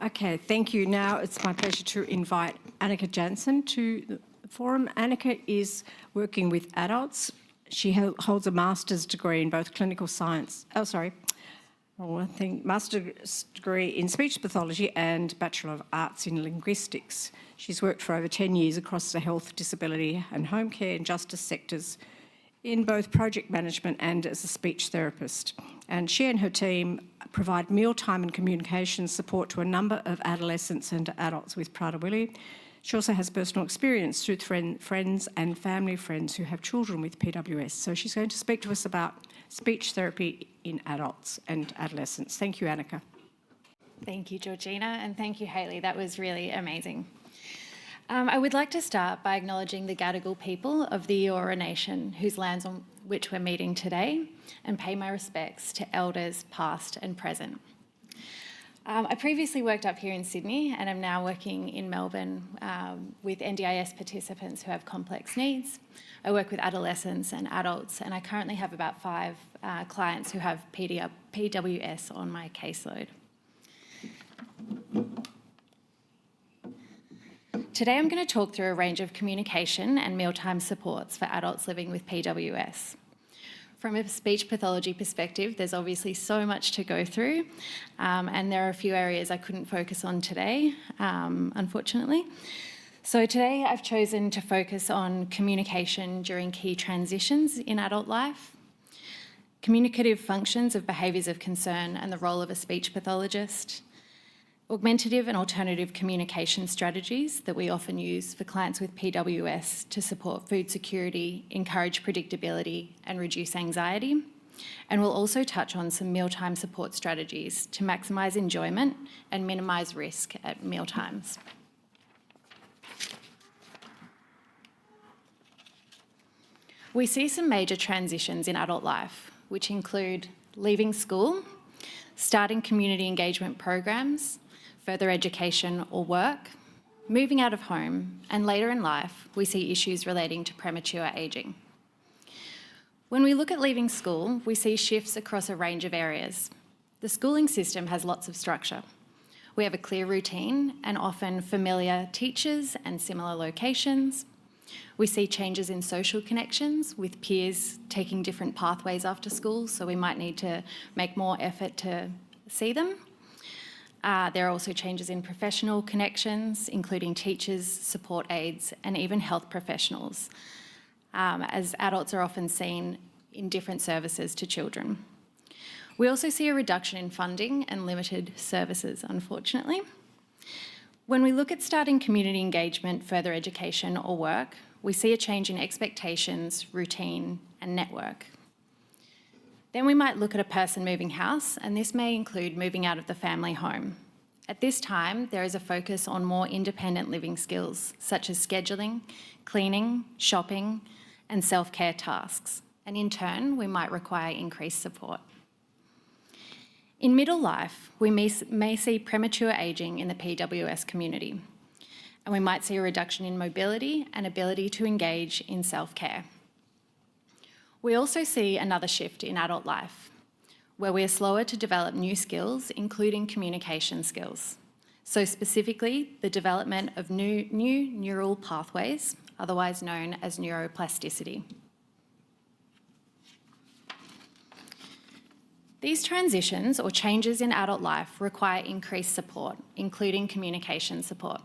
Okay, thank you. Now it's my pleasure to invite Annika Jansen to the forum. Annika is working with adults. She holds a master's degree in both clinical science, master's degree in speech pathology and Bachelor of Arts in linguistics. She's worked for over 10 years across the health, disability and home care and justice sectors in both project management and as a speech therapist. And she and her team provide mealtime and communication support to a number of adolescents and adults with Prader-Willi. She also has personal experience through friends and family friends who have children with PWS. So she's going to speak to us about speech therapy in adults and adolescents. Thank you, Annika. Thank you, Georgina, and thank you, Hayley. That was really amazing. I would like to start by acknowledging the Gadigal people of the Eora Nation, whose lands on which we're meeting today, and pay my respects to elders past and present. I previously worked up here in Sydney and I'm now working in Melbourne with NDIS participants who have complex needs. I work with adolescents and adults, and I currently have about 5 clients who have PWS on my caseload. Today I'm going to talk through a range of communication and mealtime supports for adults living with PWS. From a speech pathology perspective, there's obviously so much to go through, and there are a few areas I couldn't focus on today, unfortunately. So today I've chosen to focus on communication during key transitions in adult life, communicative functions of behaviours of concern and the role of a speech pathologist, augmentative and alternative communication strategies that we often use for clients with PWS to support food security, encourage predictability and reduce anxiety. And we'll also touch on some mealtime support strategies to maximise enjoyment and minimise risk at mealtimes. We see some major transitions in adult life, which include leaving school, starting community engagement programs, further education or work, moving out of home, and later in life, we see issues relating to premature ageing. When we look at leaving school, we see shifts across a range of areas. The schooling system has lots of structure. We have a clear routine and often familiar teachers and similar locations. We see changes in social connections with peers taking different pathways after school, so we might need to make more effort to see them. There are also changes in professional connections, including teachers, support aides, and even health professionals, as adults are often seen in different services to children. We also see a reduction in funding and limited services, unfortunately. When we look at starting community engagement, further education, or work, we see a change in expectations, routine, and network. Then we might look at a person moving house, and this may include moving out of the family home. At this time, there is a focus on more independent living skills, such as scheduling, cleaning, shopping, and self-care tasks. And in turn, we might require increased support. In middle life, we may see premature ageing in the PWS community, and we might see a reduction in mobility and ability to engage in self-care. We also see another shift in adult life, where we are slower to develop new skills, including communication skills. So specifically, the development of new neural pathways, otherwise known as neuroplasticity. These transitions or changes in adult life require increased support, including communication support.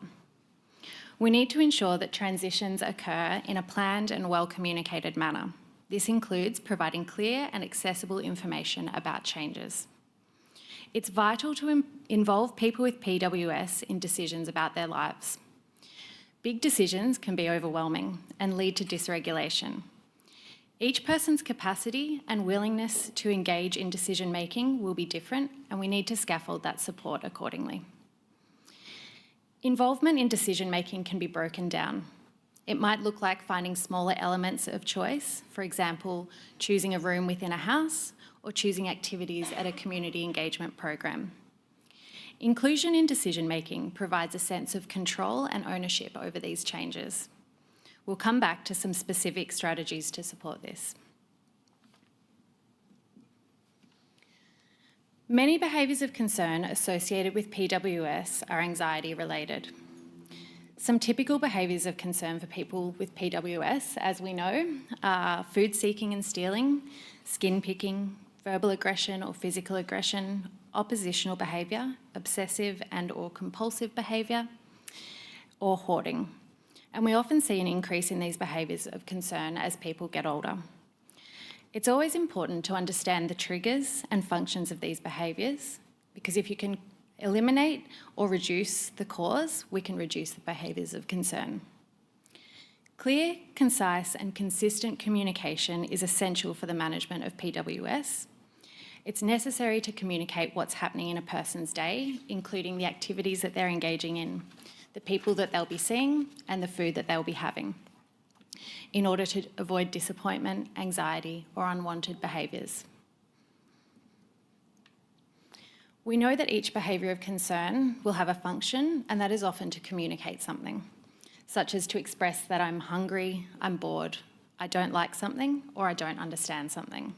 We need to ensure that transitions occur in a planned and well-communicated manner. This includes providing clear and accessible information about changes. It's vital to involve people with PWS in decisions about their lives. Big decisions can be overwhelming and lead to dysregulation. Each person's capacity and willingness to engage in decision-making will be different, and we need to scaffold that support accordingly. Involvement in decision-making can be broken down. It might look like finding smaller elements of choice, for example, choosing a room within a house or choosing activities at a community engagement program. Inclusion in decision-making provides a sense of control and ownership over these changes. We'll come back to some specific strategies to support this. Many behaviours of concern associated with PWS are anxiety related. Some typical behaviours of concern for people with PWS, as we know, are food seeking and stealing, skin picking, verbal aggression or physical aggression, oppositional behaviour, obsessive and or compulsive behaviour, or hoarding. And we often see an increase in these behaviours of concern as people get older. It's always important to understand the triggers and functions of these behaviours, because if you can eliminate or reduce the cause, we can reduce the behaviours of concern. Clear, concise and consistent communication is essential for the management of PWS. It's necessary to communicate what's happening in a person's day, including the activities that they're engaging in, the people that they'll be seeing and the food that they'll be having, in order to avoid disappointment, anxiety or unwanted behaviours. We know that each behaviour of concern will have a function, and that is often to communicate something, such as to express that I'm hungry, I'm bored, I don't like something, or I don't understand something.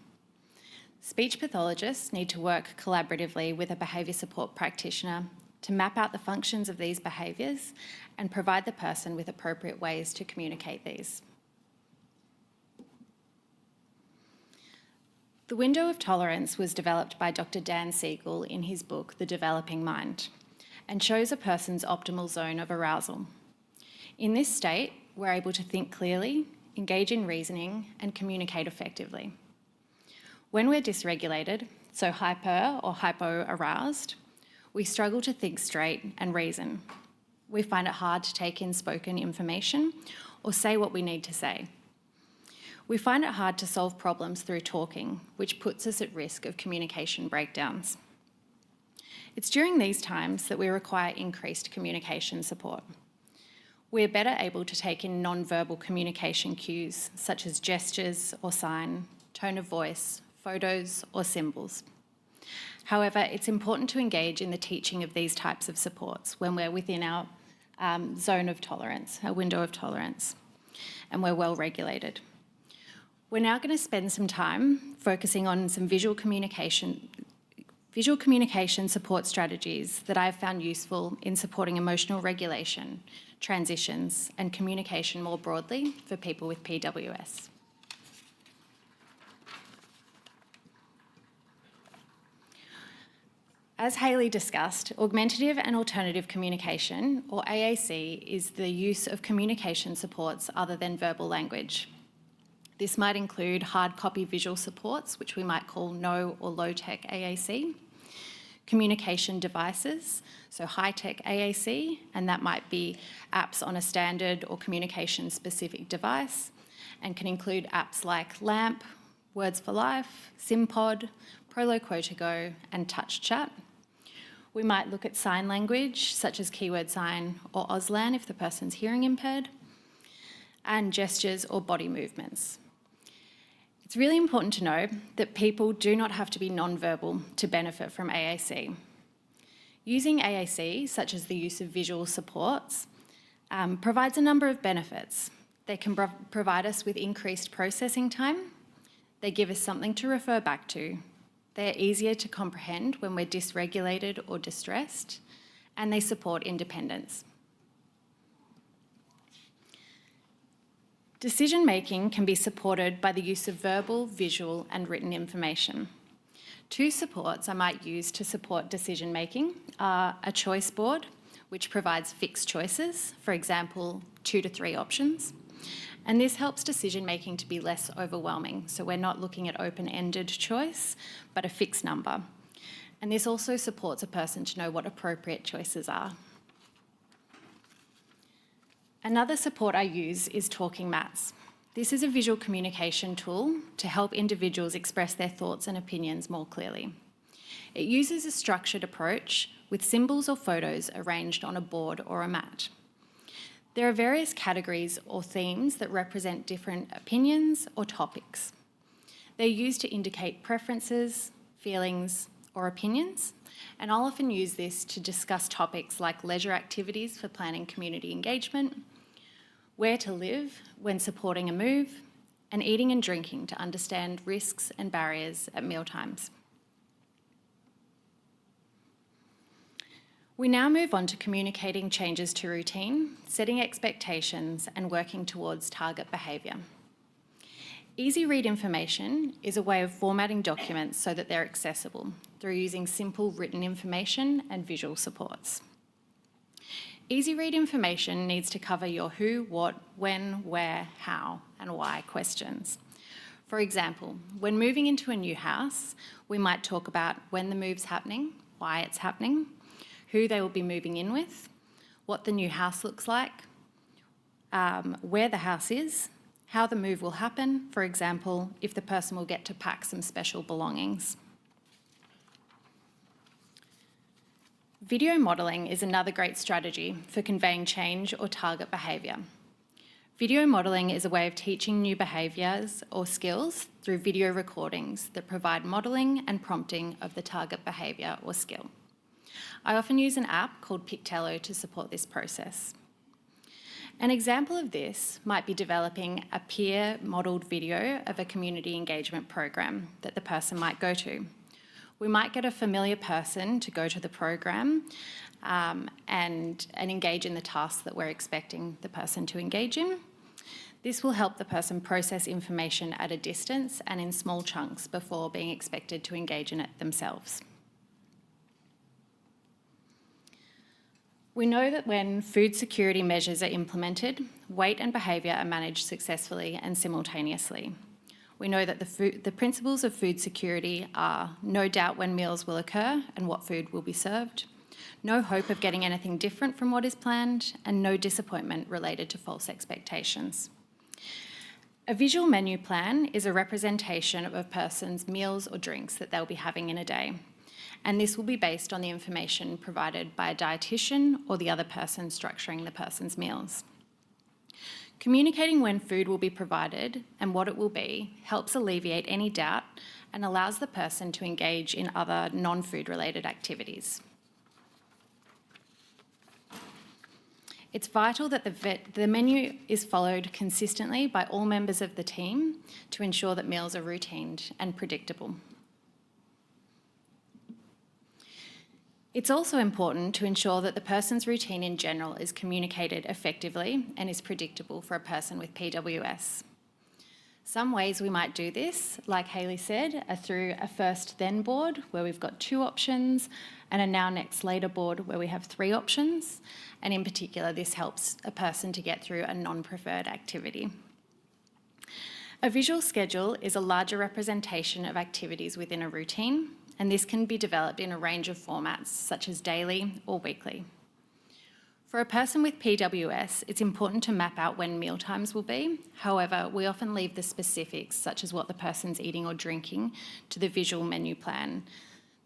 Speech pathologists need to work collaboratively with a behaviour support practitioner to map out the functions of these behaviours and provide the person with appropriate ways to communicate these. The window of tolerance was developed by Dr. Dan Siegel in his book, The Developing Mind, and shows a person's optimal zone of arousal. In this state, we're able to think clearly, engage in reasoning, and communicate effectively. When we're dysregulated, so hyper or hypo-aroused, we struggle to think straight and reason. We find it hard to take in spoken information or say what we need to say. We find it hard to solve problems through talking, which puts us at risk of communication breakdowns. It's during these times that we require increased communication support. We're better able to take in non-verbal communication cues, such as gestures or sign, tone of voice, photos or symbols. However, it's important to engage in the teaching of these types of supports when we're within our zone of tolerance, our window of tolerance, and we're well regulated. We're now going to spend some time focusing on some visual communication support strategies that I've found useful in supporting emotional regulation, transitions, and communication more broadly for people with PWS. As Hayley discussed, augmentative and alternative communication, or AAC, is the use of communication supports other than verbal language. This might include hard copy visual supports, which we might call no or low-tech AAC, communication devices, so high-tech AAC, and that might be apps on a standard or communication-specific device, and can include apps like LAMP, Words for Life, SimPod, Proloquo2Go, and TouchChat. We might look at sign language, such as keyword sign or Auslan if the person's hearing impaired, and gestures or body movements. It's really important to know that people do not have to be non-verbal to benefit from AAC. Using AAC, such as the use of visual supports, provides a number of benefits. They can provide us with increased processing time. They give us something to refer back to. They're easier to comprehend when we're dysregulated or distressed, and they support independence. Decision-making can be supported by the use of verbal, visual, and written information. Two supports I might use to support decision-making are a choice board, which provides fixed choices, for example, 2 to 3 options. And this helps decision-making to be less overwhelming, so we're not looking at open-ended choice, but a fixed number. And this also supports a person to know what appropriate choices are. Another support I use is talking mats. This is a visual communication tool to help individuals express their thoughts and opinions more clearly. It uses a structured approach with symbols or photos arranged on a board or a mat. There are various categories or themes that represent different opinions or topics. They're used to indicate preferences, feelings, or opinions, and I'll often use this to discuss topics like leisure activities for planning community engagement, where to live when supporting a move, and eating and drinking to understand risks and barriers at mealtimes. We now move on to communicating changes to routine, setting expectations, and working towards target behaviour. Easy read information is a way of formatting documents so that they're accessible through using simple written information and visual supports. Easy read information needs to cover your who, what, when, where, how, and why questions. For example, when moving into a new house, we might talk about when the move's happening, why it's happening, who they will be moving in with, what the new house looks like, where the house is, how the move will happen, for example, if the person will get to pack some special belongings. Video modelling is another great strategy for conveying change or target behaviour. Video modelling is a way of teaching new behaviours or skills through video recordings that provide modelling and prompting of the target behaviour or skill. I often use an app called Pictello to support this process. An example of this might be developing a peer modelled video of a community engagement program that the person might go to. We might get a familiar person to go to the program and engage in the tasks that we're expecting the person to engage in. This will help the person process information at a distance and in small chunks before being expected to engage in it themselves. We know that when food security measures are implemented, weight and behaviour are managed successfully and simultaneously. We know that the principles of food security are no doubt when meals will occur and what food will be served, no hope of getting anything different from what is planned, and no disappointment related to false expectations. A visual menu plan is a representation of a person's meals or drinks that they'll be having in a day, and this will be based on the information provided by a dietitian or the other person structuring the person's meals. Communicating when food will be provided and what it will be helps alleviate any doubt and allows the person to engage in other non-food related activities. It's vital that the menu is followed consistently by all members of the team to ensure that meals are routine and predictable. It's also important to ensure that the person's routine in general is communicated effectively and is predictable for a person with PWS. Some ways we might do this, like Hayley said, are through a first then board where we've got 2 options and a now next later board where we have 3 options. And in particular, this helps a person to get through a non-preferred activity. A visual schedule is a larger representation of activities within a routine, and this can be developed in a range of formats, such as daily or weekly. For a person with PWS, it's important to map out when mealtimes will be. However, we often leave the specifics, such as what the person's eating or drinking, to the visual menu plan.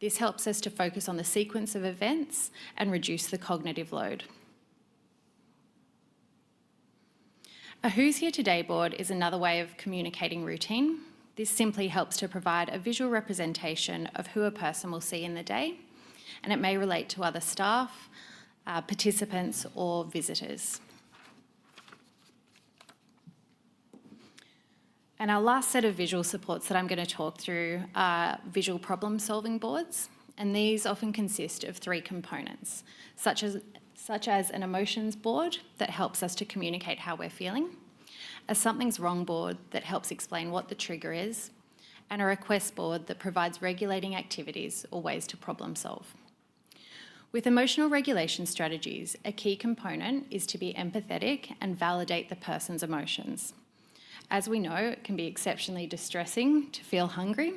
This helps us to focus on the sequence of events and reduce the cognitive load. A Who's Here Today board is another way of communicating routine. This simply helps to provide a visual representation of who a person will see in the day, and it may relate to other staff, participants, or visitors. And our last set of visual supports that I'm going to talk through are visual problem-solving boards, and these often consist of 3 components, such as an emotions board that helps us to communicate how we're feeling, a something's wrong board that helps explain what the trigger is, and a request board that provides regulating activities or ways to problem solve. With emotional regulation strategies, a key component is to be empathetic and validate the person's emotions. As we know, it can be exceptionally distressing to feel hungry,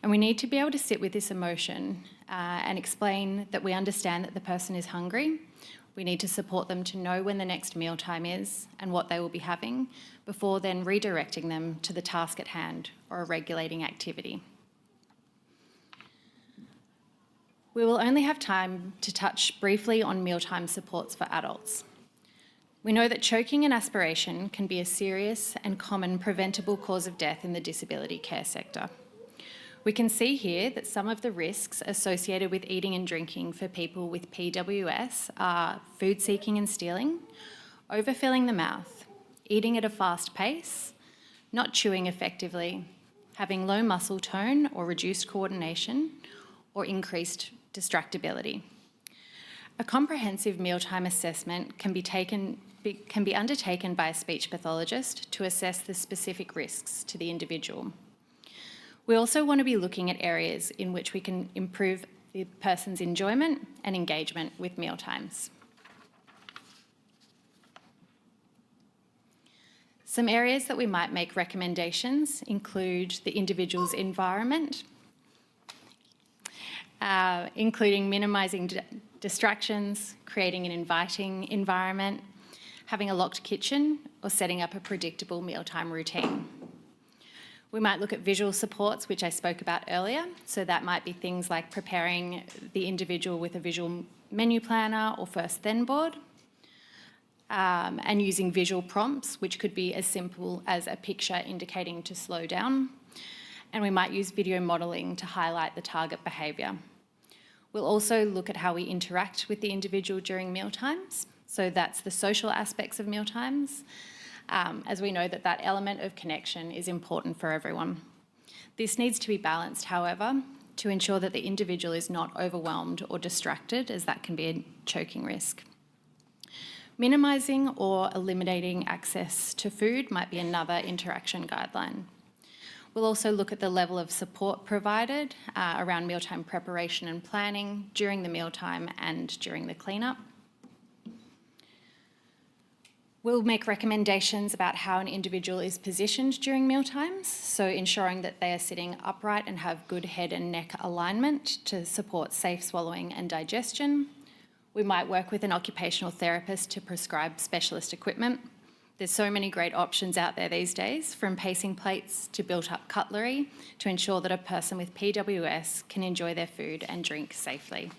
and we need to be able to sit with this emotion and explain that we understand that the person is hungry. We need to support them to know when the next mealtime is and what they will be having, before then redirecting them to the task at hand or a regulating activity. We will only have time to touch briefly on mealtime supports for adults. We know that choking and aspiration can be a serious and common preventable cause of death in the disability care sector. We can see here that some of the risks associated with eating and drinking for people with PWS are food seeking and stealing, overfilling the mouth, eating at a fast pace, not chewing effectively, having low muscle tone or reduced coordination, or increased distractibility. A comprehensive mealtime assessment can be undertaken by a speech pathologist to assess the specific risks to the individual. We also want to be looking at areas in which we can improve the person's enjoyment and engagement with mealtimes. Some areas that we might make recommendations include the individual's environment, including minimising distractions, creating an inviting environment, having a locked kitchen, or setting up a predictable mealtime routine. We might look at visual supports, which I spoke about earlier. So that might be things like preparing the individual with a visual menu planner or first then board, and using visual prompts, which could be as simple as a picture indicating to slow down. And we might use video modelling to highlight the target behaviour. We'll also look at how we interact with the individual during mealtimes. So that's the social aspects of mealtimes, as we know that element of connection is important for everyone. This needs to be balanced, however, to ensure that the individual is not overwhelmed or distracted, as that can be a choking risk. Minimising or eliminating access to food might be another interaction guideline. We'll also look at the level of support provided around mealtime preparation and planning during the mealtime and during the cleanup. We'll make recommendations about how an individual is positioned during mealtimes, so ensuring that they are sitting upright and have good head and neck alignment to support safe swallowing and digestion. We might work with an occupational therapist to prescribe specialist equipment. There's so many great options out there these days, from pacing plates to built-up cutlery, to ensure that a person with PWS can enjoy their food and drink safely.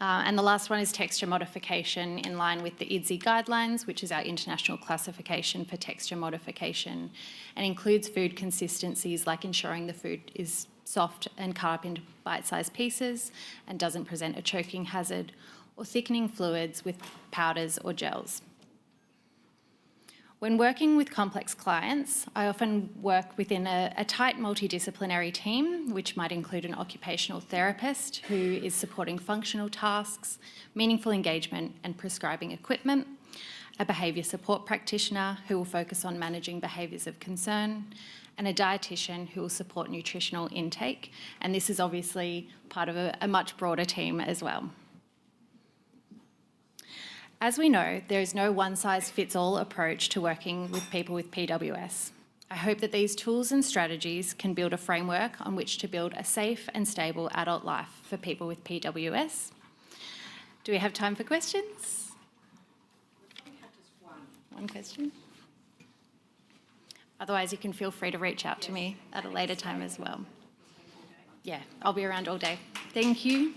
And the last one is texture modification in line with the IDSI guidelines, which is our international classification for texture modification, and includes food consistencies like ensuring the food is soft and cut up into bite-sized pieces and doesn't present a choking hazard, or thickening fluids with powders or gels. When working with complex clients, I often work within a tight multidisciplinary team, which might include an occupational therapist who is supporting functional tasks, meaningful engagement and prescribing equipment, a behaviour support practitioner who will focus on managing behaviours of concern, and a dietitian who will support nutritional intake. And this is obviously part of a much broader team as well. As we know, there is no one-size-fits-all approach to working with people with PWS. I hope that these tools and strategies can build a framework on which to build a safe and stable adult life for people with PWS. Do we have time for questions? We have just one. One question? Otherwise, you can feel free to reach out to me at a later time as well. Yeah, I'll be around all day. Thank you.